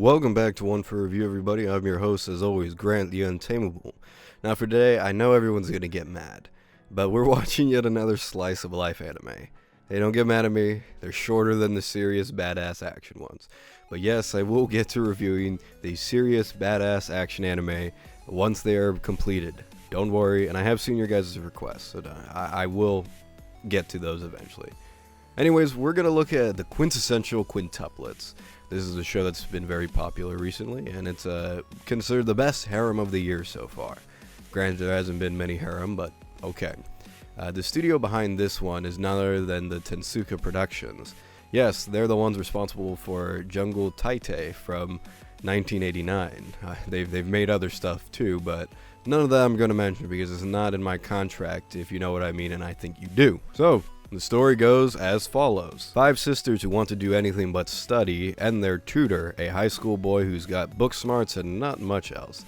Welcome back to One for Review, everybody. I'm your host, as always, Grant the Untamable. Now for today, I know everyone's going to get mad, but we're watching yet another slice of life anime. Hey, don't get mad at me. They're shorter than the serious badass action ones. But yes, I will get to reviewing the serious badass action anime once they are completed. Don't worry, and I have seen your guys' requests, so I will get to those eventually. Anyways, we're going to look at the Quintessential Quintuplets. This is a show that's been very popular recently, and it's considered the best harem of the year so far. Granted, there hasn't been many harem, but okay. The studio behind this one is none other than the Tensuka Productions. Yes, they're the ones responsible for Jungle Taite from 1989. They've made other stuff too, but none of that I'm going to mention because it's not in my contract, if you know what I mean, and I think you do. So, the story goes as follows. 5 sisters who want to do anything but study, and their tutor, a high school boy who's got book smarts and not much else.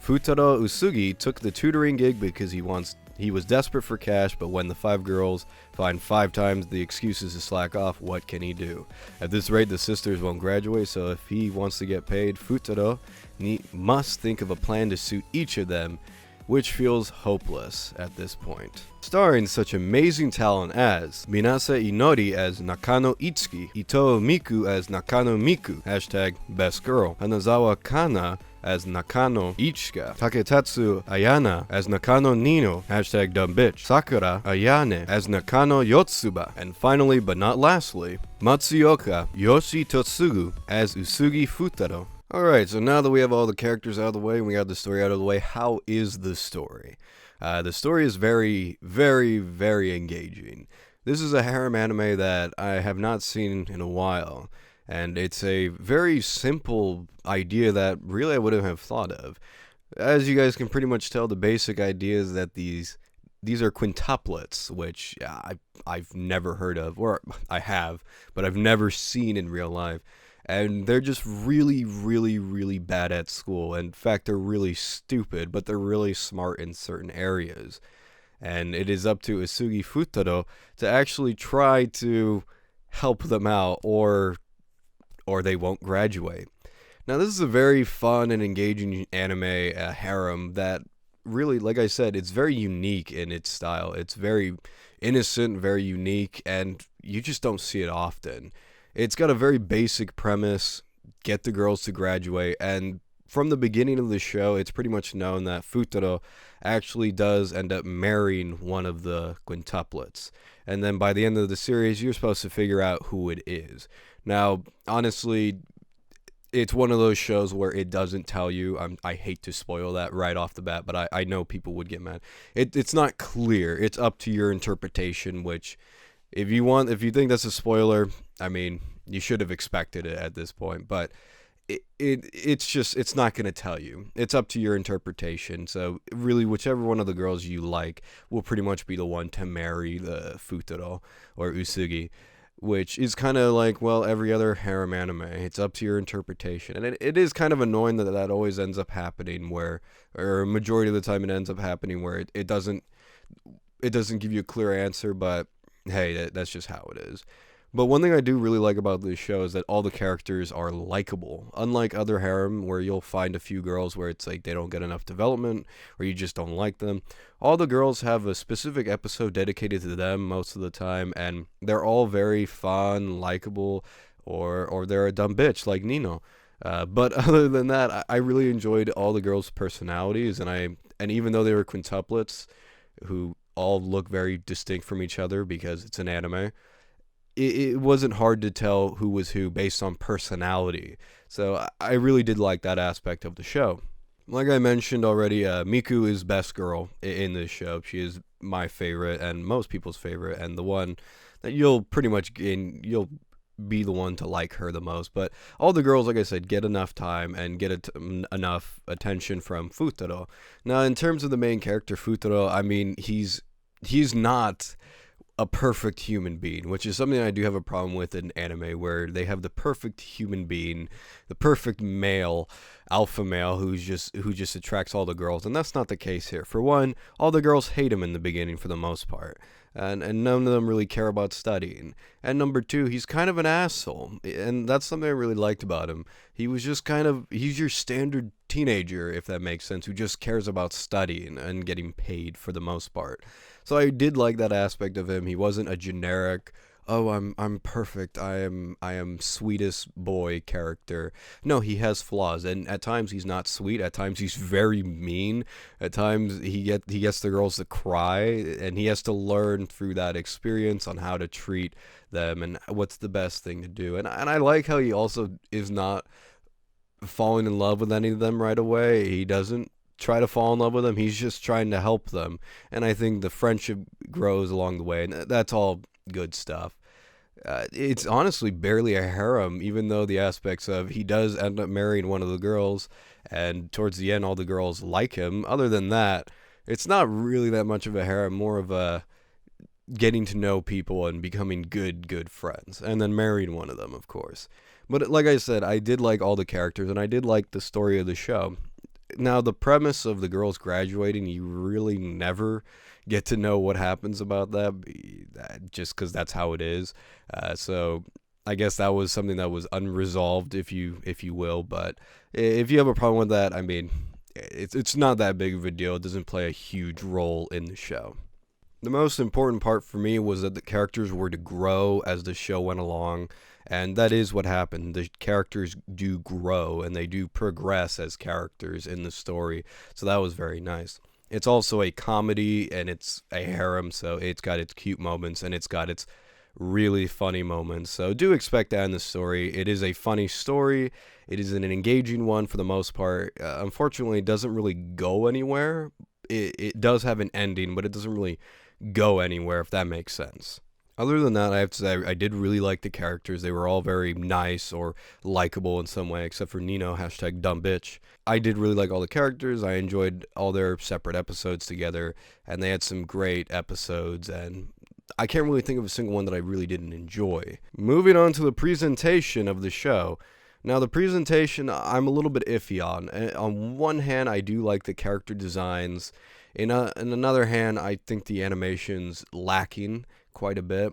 Futaro Usugi took the tutoring gig because he was desperate for cash, but when the 5 girls find 5 times the excuses to slack off, what can he do? At this rate, the sisters won't graduate, so if he wants to get paid, Futaro must think of a plan to suit each of them, which feels hopeless at this point. Starring such amazing talent as Minase Inori as Nakano Itsuki, Ito Miku as Nakano Miku, hashtag best girl, Hanazawa Kana as Nakano Ichika, Taketatsu Ayana as Nakano Nino, hashtag dumb bitch, Sakura Ayane as Nakano Yotsuba, and finally but not lastly, Matsuoka Yoshitotsugu as Usugi Futaro. Alright, so now that we have all the characters out of the way and we got the story out of the way, how is the story? The story is very, very, very engaging. This is a harem anime that I have not seen in a while, and it's a very simple idea that really I wouldn't have thought of. As you guys can pretty much tell, the basic idea is that these are quintuplets, which I've never heard of, or I have, but I've never seen in real life. And they're just really, really, really bad at school. In fact, they're really stupid, but they're really smart in certain areas. And it is up to Usugi Futaro to actually try to help them out, or they won't graduate. Now, this is a very fun and engaging anime harem that really, like I said, it's very unique in its style. It's very innocent, very unique, and you just don't see it often. It's got a very basic premise, get the girls to graduate, and from the beginning of the show, it's pretty much known that Futaro actually does end up marrying one of the quintuplets. And then by the end of the series, you're supposed to figure out who it is. Now, honestly, it's one of those shows where it doesn't tell you. I hate to spoil that right off the bat, but I know people would get mad. It's not clear. It's up to your interpretation, which if you think that's a spoiler, I mean, you should have expected it at this point, but it's not going to tell you. It's up to your interpretation. So really, whichever one of the girls you like will pretty much be the one to marry the Futaro or Usugi, which is kind of like, well, every other harem anime. It's up to your interpretation. And it is kind of annoying that always ends up happening or a majority of the time it ends up happening where it doesn't give you a clear answer, but hey, that's just how it is. But one thing I do really like about this show is that all the characters are likable. Unlike other harem where you'll find a few girls where it's like they don't get enough development or you just don't like them, all the girls have a specific episode dedicated to them most of the time, and they're all very fun, likable, or they're a dumb bitch like Nino. But other than that, I really enjoyed all the girls' personalities, and even though they were quintuplets who all look very distinct from each other because it's an anime, it wasn't hard to tell who was who based on personality. So I really did like that aspect of the show. Like I mentioned already, Miku is best girl in this show. She is my favorite and most people's favorite, and the one that you'll be the one to like her the most. But all the girls, like I said, get enough time and get enough attention from Futaro. Now, in terms of the main character, Futaro, I mean, he's not a perfect human being, which is something I do have a problem with in anime, where they have the perfect human being, the perfect male, alpha male who just attracts all the girls, and that's not the case here. For one, all the girls hate him in the beginning for the most part. and none of them really care about studying. And number two, he's kind of an asshole, and that's something I really liked about him. He was just he's your standard teenager, if that makes sense, who just cares about studying and getting paid for the most part. So I did like that aspect of him. He wasn't a generic, oh, I'm perfect, I am sweetest boy character. No, he has flaws, and at times he's not sweet, at times he's very mean, at times he gets the girls to cry, and he has to learn through that experience on how to treat them and what's the best thing to do. And I like how he also is not falling in love with any of them right away. He doesn't try to fall in love with them. He's just trying to help them. And I think the friendship grows along the way. And that's all good stuff. It's honestly barely a harem, even though the aspects of he does end up marrying one of the girls. And towards the end, all the girls like him. Other than that, it's not really that much of a harem, more of a getting to know people and becoming good friends, and then marrying one of them, of course. But like I said, I did like all the characters, and I did like the story of the show. Now, the premise of the girls graduating, you really never get to know what happens about that, just because that's how it is. So I guess that was something that was unresolved, if you will. But if you have a problem with that, I mean, it's not that big of a deal. It doesn't play a huge role in the show. The most important part for me was that the characters were to grow as the show went along, and that is what happened. The characters do grow, and they do progress as characters in the story, so that was very nice. It's also a comedy, and it's a harem, so it's got its cute moments, and it's got its really funny moments, so do expect that in the story. It is a funny story. It is an engaging one for the most part. Unfortunately, it doesn't really go anywhere. It does have an ending, but it doesn't really go anywhere, if that makes sense. Other than that, I have to say I did really like the characters. They were all very nice or likable in some way, except for Nino, hashtag dumb bitch. I did really like all the characters. I enjoyed all their separate episodes together, and they had some great episodes, and I can't really think of a single one that I really didn't enjoy. Moving on to the presentation of the show. Now, the presentation, I'm a little bit iffy on. On one hand, I do like the character designs. In another hand, I think the animation's lacking quite a bit.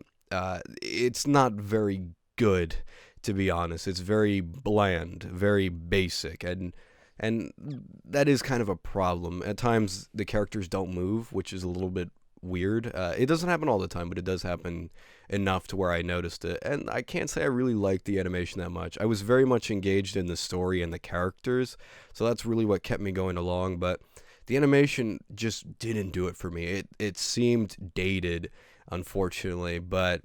It's not very good, to be honest. It's very bland, very basic, and that is kind of a problem. At times, the characters don't move, which is a little bit weird. It doesn't happen all the time, but it does happen enough to where I noticed it. And I can't say I really liked the animation that much. I was very much engaged in the story and the characters, so that's really what kept me going along. But the animation just didn't do it for me. It seemed dated, unfortunately, but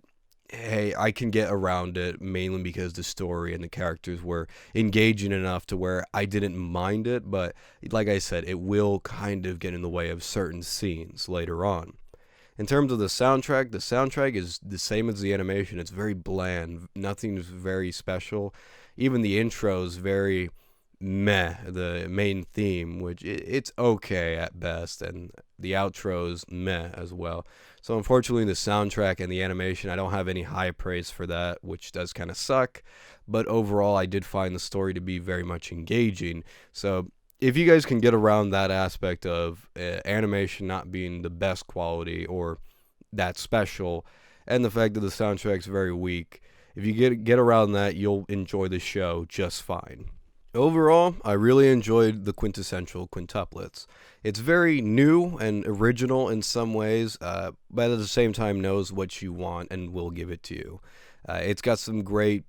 hey, I can get around it mainly because the story and the characters were engaging enough to where I didn't mind it, but like I said, it will kind of get in the way of certain scenes later on. In terms of the soundtrack is the same as the animation. It's very bland. Nothing's very special. Even the intro's very meh, the main theme, which it's okay at best, and the outro's meh as well. So unfortunately, the soundtrack and the animation, I don't have any high praise for that, which does kind of suck. But overall, I did find the story to be very much engaging. So if you guys can get around that aspect of animation not being the best quality or that special, and the fact that the soundtrack's very weak, if you get around that, you'll enjoy the show just fine. Overall, I really enjoyed the Quintessential Quintuplets. It's very new and original in some ways, but at the same time knows what you want and will give it to you. It's got some great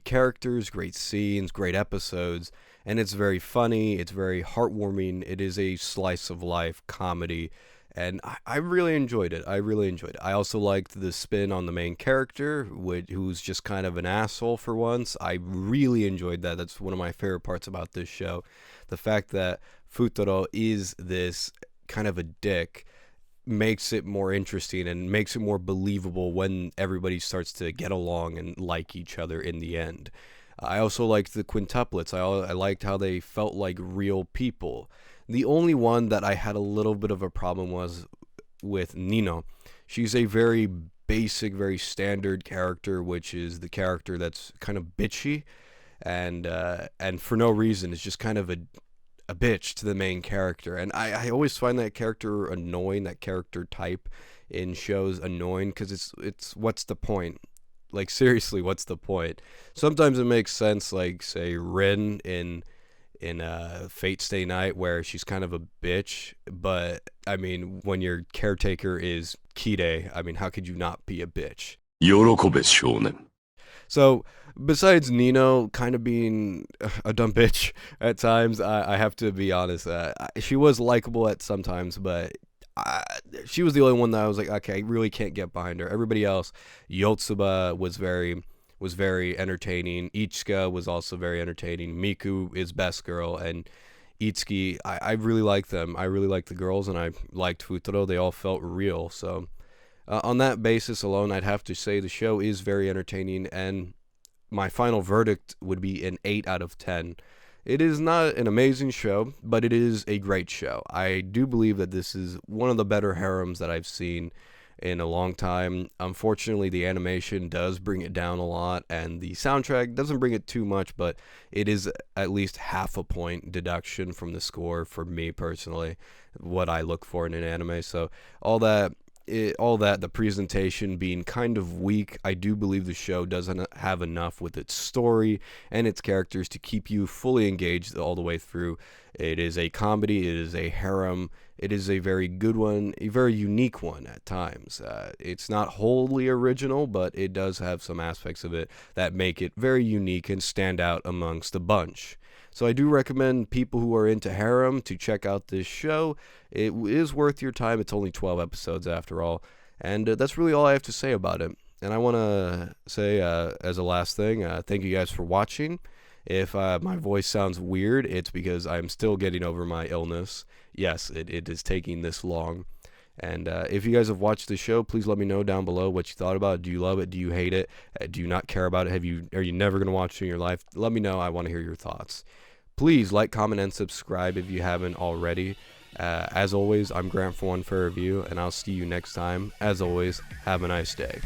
characters, great scenes, great episodes, and it's very funny, it's very heartwarming. It is a slice of life comedy, and I really enjoyed it. I also liked the spin on the main character, who's just kind of an asshole for once. I really enjoyed that. That's one of my favorite parts about this show. The fact that Futuro is this kind of a dick makes it more interesting and makes it more believable when everybody starts to get along and like each other in the end. I also liked the quintuplets. I liked how they felt like real people. The only one that I had a little bit of a problem was with Nino. She's a very basic, very standard character, which is the character that's kind of bitchy and for no reason. It's just kind of a bitch to the main character, and I always find that character annoying, that character type in shows annoying, because it's what's the point? Like, seriously, what's the point? Sometimes it makes sense, like, say Rin in Fate Stay Night, where she's kind of a bitch, but I mean, when your caretaker is Kide, I mean, how could you not be a bitch? 喜べ少年 So, besides Nino kind of being a dumb bitch at times, I have to be honest. She was likable at some times, but I, she was the only one that I was like, okay, I really can't get behind her. Everybody else, Yotsuba was very entertaining. Ichika was also very entertaining. Miku is best girl, and Itsuki, I really like them. I really like the girls, and I liked Futuro. They all felt real. So on that basis alone, I'd have to say the show is very entertaining, and my final verdict would be an 8 out of 10. It is not an amazing show, but it is a great show. I do believe that this is one of the better harems that I've seen in a long time. Unfortunately, the animation does bring it down a lot, and the soundtrack doesn't bring it too much, but it is at least half a point deduction from the score for me personally, what I look for in an anime. So all that the presentation being kind of weak, I do believe the show doesn't have enough with its story and its characters to keep you fully engaged all the way through. It is a comedy, it is a harem, it is a very good one, a very unique one at times. It's not wholly original, but it does have some aspects of it that make it very unique and stand out amongst the bunch. So I do recommend people who are into harem to check out this show. It is worth your time. It's only 12 episodes after all. And that's really all I have to say about it. And I want to say, as a last thing, thank you guys for watching. If my voice sounds weird, it's because I'm still getting over my illness. Yes, it is taking this long. And if you guys have watched the show, please let me know down below what you thought about it. Do you love it? Do you hate it? Do you not care about it? Are you never going to watch it in your life? Let me know. I want to hear your thoughts. Please like, comment, and subscribe if you haven't already. As always, I'm Grant for One Fair Review, and I'll see you next time. As always, have a nice day.